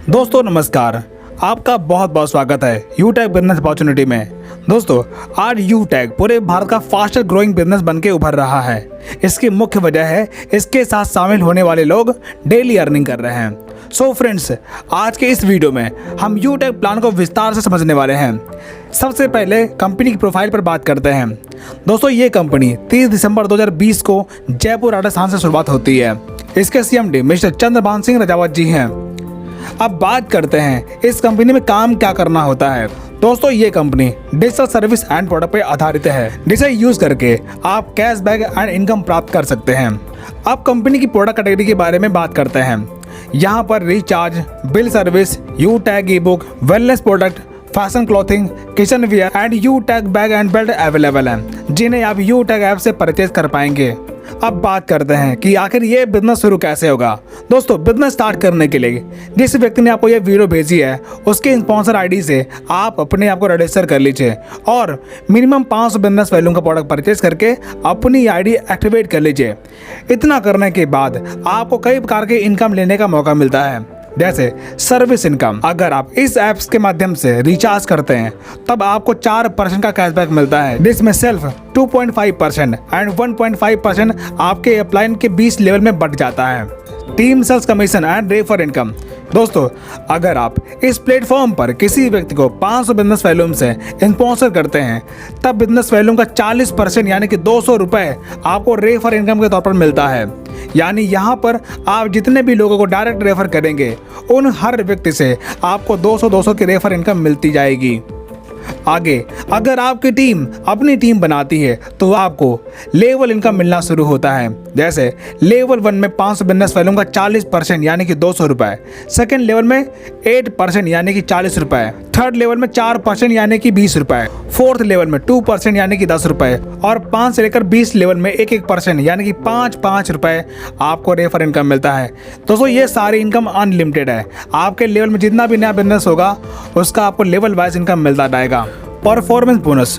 दोस्तों नमस्कार, आपका बहुत बहुत स्वागत है यूटेक बिजनेस अपॉर्चुनिटी में। दोस्तों आज यूटेक पूरे भारत का फास्टर ग्रोइंग बिजनेस बनके उभर रहा है। इसकी मुख्य वजह है इसके साथ शामिल होने वाले लोग डेली अर्निंग कर रहे हैं। सो फ्रेंड्स, आज के इस वीडियो में हम यूटेक प्लान को विस्तार से समझने वाले हैं। सबसे पहले कंपनी की प्रोफाइल पर बात करते हैं। दोस्तों ये कंपनी 30 दिसंबर 2020 को जयपुर राजस्थान से शुरुआत होती है। इसके CMD मिस्टर चंद्रभान सिंह रजावत जी हैं। अब बात करते हैं इस कंपनी में काम क्या करना होता है। दोस्तों ये company digital service and product पर आधारित है, जिसे यूज करके आप कैशबैक एंड इनकम प्राप्त कर सकते हैं। अब कंपनी की प्रोडक्ट कैटेगरी के बारे में बात करते हैं। यहाँ पर recharge, bill service, यूटेक E book, wellness product, fashion clothing, kitchen wear and यूटेक bag and belt available हैं, जिन्हें आप यूटेक ऐप से परचेज कर पाएंगे। अब बात करते हैं कि आखिर ये बिजनेस शुरू कैसे होगा। दोस्तों बिजनेस स्टार्ट करने के लिए जिस व्यक्ति ने आपको ये वीडियो भेजी है उसके स्पॉन्सर आईडी से आप अपने आप को रजिस्टर कर लीजिए और मिनिमम 500 बिजनेस वैल्यू का प्रोडक्ट परचेज करके अपनी आईडी एक्टिवेट कर लीजिए। इतना करने के बाद आपको कई प्रकार के इनकम लेने का मौका मिलता है, जैसे सर्विस इनकम। अगर आप इस ऐप्स के माध्यम से रिचार्ज करते हैं तब आपको 4% का कैशबैक मिलता है, जिसमें सेल्फ 2.5% एंड 1.5% आपके अपलाइन के 20 लेवल में बढ़ जाता है। Team sales commission and refer income. दोस्तों अगर आप इस प्लेटफॉर्म पर किसी व्यक्ति को 500 बिजनेस वैल्यूम से स्पॉन्सर करते हैं तब बिजनेस वैल्यूम का 40% यानी कि 200 रुपये आपको रेफर इनकम के तौर पर मिलता है। यानी यहाँ पर आप जितने भी लोगों को डायरेक्ट रेफर करेंगे उन हर व्यक्ति से आपको 200 की रेफर इनकम मिलती जाएगी। आगे अगर आपकी टीम अपनी टीम बनाती है तो आपको लेवल इनकम मिलना शुरू होता है। जैसे लेवल 1 में 500 बिजनेस वैल्यूम का 40% यानी कि 200 रुपये, सेकेंड लेवल में 8% यानी कि 40 रुपये, थर्ड लेवल में 4% यानी कि 20 रुपये, फोर्थ लेवल में 2% यानी कि 10 रुपये और 5 से लेकर 20 लेवल में 1% यानी कि 5 रुपये आपको रेफर इनकम मिलता है। दोस्तों ये सारी इनकम अनलिमिटेड है। आपके लेवल में जितना भी नया बिजनेस होगा उसका आपको लेवल वाइज इनकम मिलता जाएगा। Performance bonus.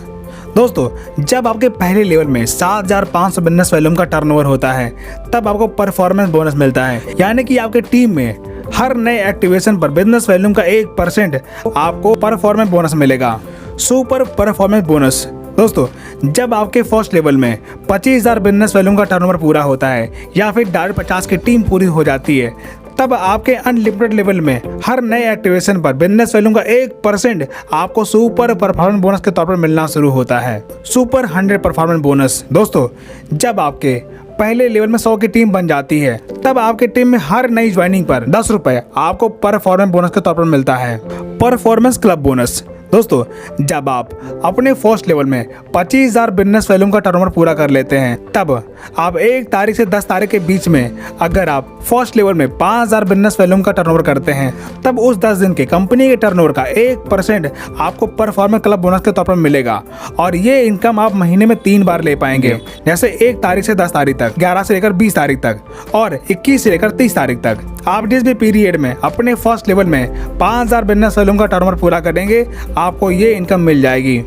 दोस्तों जब आपके पहले लेवल में 7,500 बिजनेस वैल्यूम का टर्नओवर होता है तब आपको परफॉर्मेंस बोनस मिलता है, यानी कि आपके टीम में हर नए एक्टिवेशन पर बिजनेस वैल्यूम का 1% आपको परफॉर्मेंस बोनस मिलेगा। Super performance bonus. दोस्तों जब आपके फर्स्ट लेवल में 25,000 बिजनेस वैल्यूम का टर्नओवर पूरा होता है या फिर 50 की टीम पूरी हो जाती है तब आपके अनलिमिटेड लेवल में हर नए एक्टिवेशन पर बिजनेस वैल्यूम का 1% आपको सुपर परफॉर्मेंस बोनस के तौर पर मिलना शुरू होता है। Super 100 performance bonus. दोस्तों जब आपके पहले लेवल में 100 की टीम बन जाती है तब आपकी टीम में हर नई ज्वाइनिंग पर 10 रुपये आपको परफॉर्मेंस बोनस के तौर पर मिलता है। Performance club bonus. दोस्तों जब आप अपने फर्स्ट लेवल में 25,000 बिजनेस वैल्यूम का टर्नओवर पूरा कर लेते हैं तब आप 1 तारीख से 10 तारीख के बीच में अगर आप फर्स्ट लेवल में 5,000 बिजनेस वैल्यूम का टर्नओवर करते हैं तब उस 10 दिन के कंपनी के टर्नओवर का 1% आपको परफॉर्मेंस क्लब बोनस के तौर पर मिलेगा और ये इनकम आप महीने में 3 बार ले पाएंगे, जैसे 1 तारीख से 10 तारीख तक, 11 से लेकर 20 तारीख तक और 21 से लेकर 30 तारीख तक। आप जिस भी पीरियड में अपने फर्स्ट लेवल में 5,000 बिजनेस वैल्यूम का टर्नओवर पूरा करेंगे आपको ये इनकम मिल जाएगी।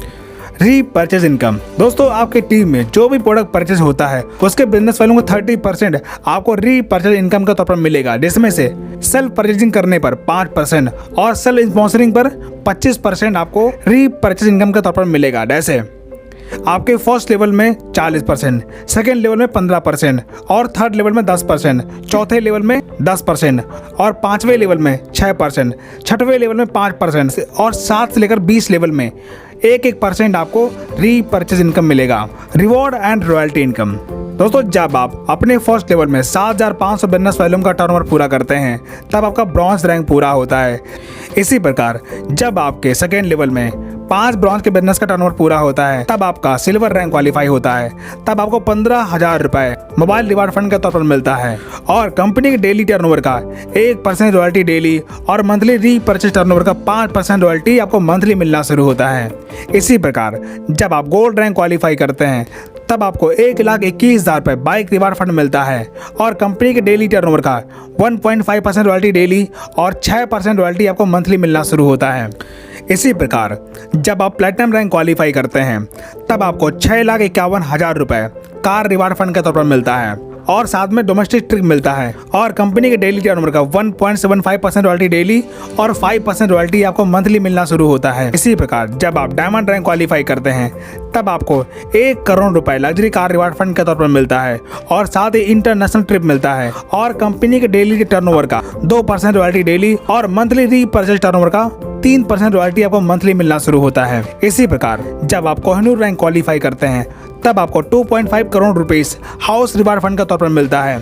Repurchase income. दोस्तों आपकी टीम में जो भी प्रोडक्ट परचेज होता है उसके बिजनेस वैल्यू का 30% आपको रीपरचेज इनकम के तौर पर मिलेगा, जिसमें से सेल्फ परचेजिंग करने पर 5% और सेल्फ स्पॉन्सरिंग पर 25% आपको रीपरचेज इनकम के तौर पर मिलेगा। जैसे आपके फर्स्ट लेवल में 40%, सेकेंड लेवल में 15% और थर्ड लेवल में 10%, चौथे लेवल में 10% और 5वें लेवल में 6%, छठवें लेवल में 5% और 7 से लेकर 20 लेवल में 1% आपको रीपरचेज इनकम मिलेगा। Reward and royalty income. दोस्तों जब आप अपने फर्स्ट लेवल में 7,500 बिजनेस वैल्यूम का टर्नओवर पूरा करते हैं तब आपका ब्रॉन्ज रैंक पूरा होता है। इसी प्रकार जब आपके सेकेंड लेवल में 5 ब्रॉन्ज के बिजनेस का टर्नओवर पूरा होता है तब आपका सिल्वर रैंक क्वालिफाई होता है, तब आपको 15,000 रुपये मोबाइल रिवार्ड फंड के तौर पर मिलता है और कंपनी के डेली टर्नओवर का 1% रॉयल्टी डेली और मंथली रीपरचेज टर्नओवर का 5% रॉयल्टी आपको मंथली मिलना शुरू होता है। इसी प्रकार जब आप गोल्ड रैंक क्वालिफाई करते हैं तब आपको 1,21,000 रुपये बाइक रिवार्ड फंड मिलता है और कंपनी के डेली टर्नओवर का 1.5% रॉयल्टी डेली और 6% रॉयल्टी आपको मंथली मिलना शुरू होता है। इसी प्रकार जब आप प्लेटिनम रैंक क्वालिफाई करते हैं तब आपको 6,51,000 रुपये कार रिवार्ड फंड के तौर पर मिलता है और साथ में डोमेस्टिक ट्रिप मिलता है और कंपनी के डेली टर्नओवर का 1.75% रॉयल्टी डेली और 5% रॉयल्टी आपको मंथली मिलना शुरू होता है। इसी प्रकार जब आप डायमंड रैंक क्वालिफाई करते हैं तब आपको 1 करोड़ रुपए लग्जरी कार रिवार्ड फंड के तौर पर मिलता है और साथ ही इंटरनेशनल ट्रिप मिलता है और कंपनी के डेली टर्नओवर का 2% रॉयल्टी डेली और मंथली रीपर्चेज टर्नओवर का 3% रॉयल्टी आपको मंथली मिलना शुरू होता है। इसी प्रकार जब आप कोहिनूर रैंक क्वालिफाई करते हैं तब आपको 2.5 crore rupees house reward fund के तौर पर मिलता है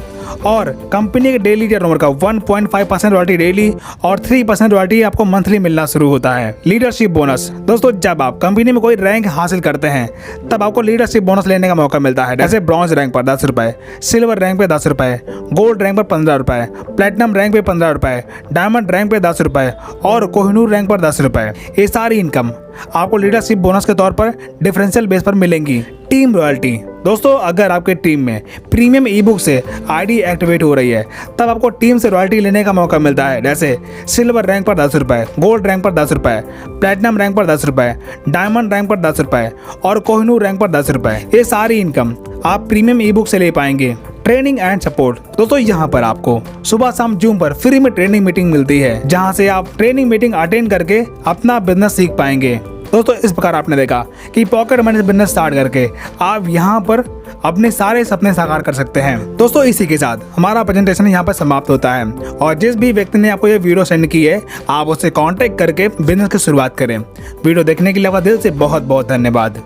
और कंपनी के डेली टर्नओवर का 1.5% रॉयल्टी डेली और 3% रॉयल्टी आपको मंथली मिलना शुरू होता है। लीडरशिप बोनस दोस्तों, जब आप कंपनी में कोई रैंक हासिल करते हैं तब आपको लीडरशिप बोनस लेने का मौका मिलता है। जैसे ब्रॉन्ज रैंक पर 10 रुपए, सिल्वर रैंक पे 10 रुपए, गोल्ड रैंक पर 15 रुपए, प्लेटिनम रैंक पे 15 रुपए, डायमंड रैंक पे 10 रुपए और कोहिनूर रैंक पर 10 रुपए। ये सारी इनकम आपको लीडरशिप बोनस के तौर पर डिफरेंशियल बेस पर मिलेंगी। टीम रॉयल्टी दोस्तों, अगर आपके टीम में प्रीमियम ई बुक से आईडी एक्टिवेट हो रही है तब आपको टीम से रॉयल्टी लेने का मौका मिलता है। जैसे सिल्वर रैंक पर 10 रुपए, गोल्ड रैंक पर 10 रुपए, प्लेटिनम रैंक पर 10 रुपए, डायमंड रैंक पर 10 रुपए और कोहिनूर रैंक पर 10 रुपए। ये सारी इनकम आप प्रीमियम ई बुक से ले पाएंगे। ट्रेनिंग एंड सपोर्ट दोस्तों, यहाँ पर आपको सुबह शाम जूम पर फ्री में ट्रेनिंग मीटिंग मिलती है जहाँ से आप ट्रेनिंग मीटिंग अटेंड करके अपना बिजनेस सीख पाएंगे। दोस्तों इस प्रकार आपने देखा कि पॉकेट मनी से बिजनेस स्टार्ट करके आप यहाँ पर अपने सारे सपने साकार कर सकते हैं। दोस्तों इसी के साथ हमारा प्रेजेंटेशन यहाँ पर समाप्त होता है और जिस भी व्यक्ति ने आपको ये वीडियो सेंड की है आप उससे कांटेक्ट करके बिजनेस की शुरुआत करें। वीडियो देखने के लिए आपका दिल से बहुत बहुत धन्यवाद।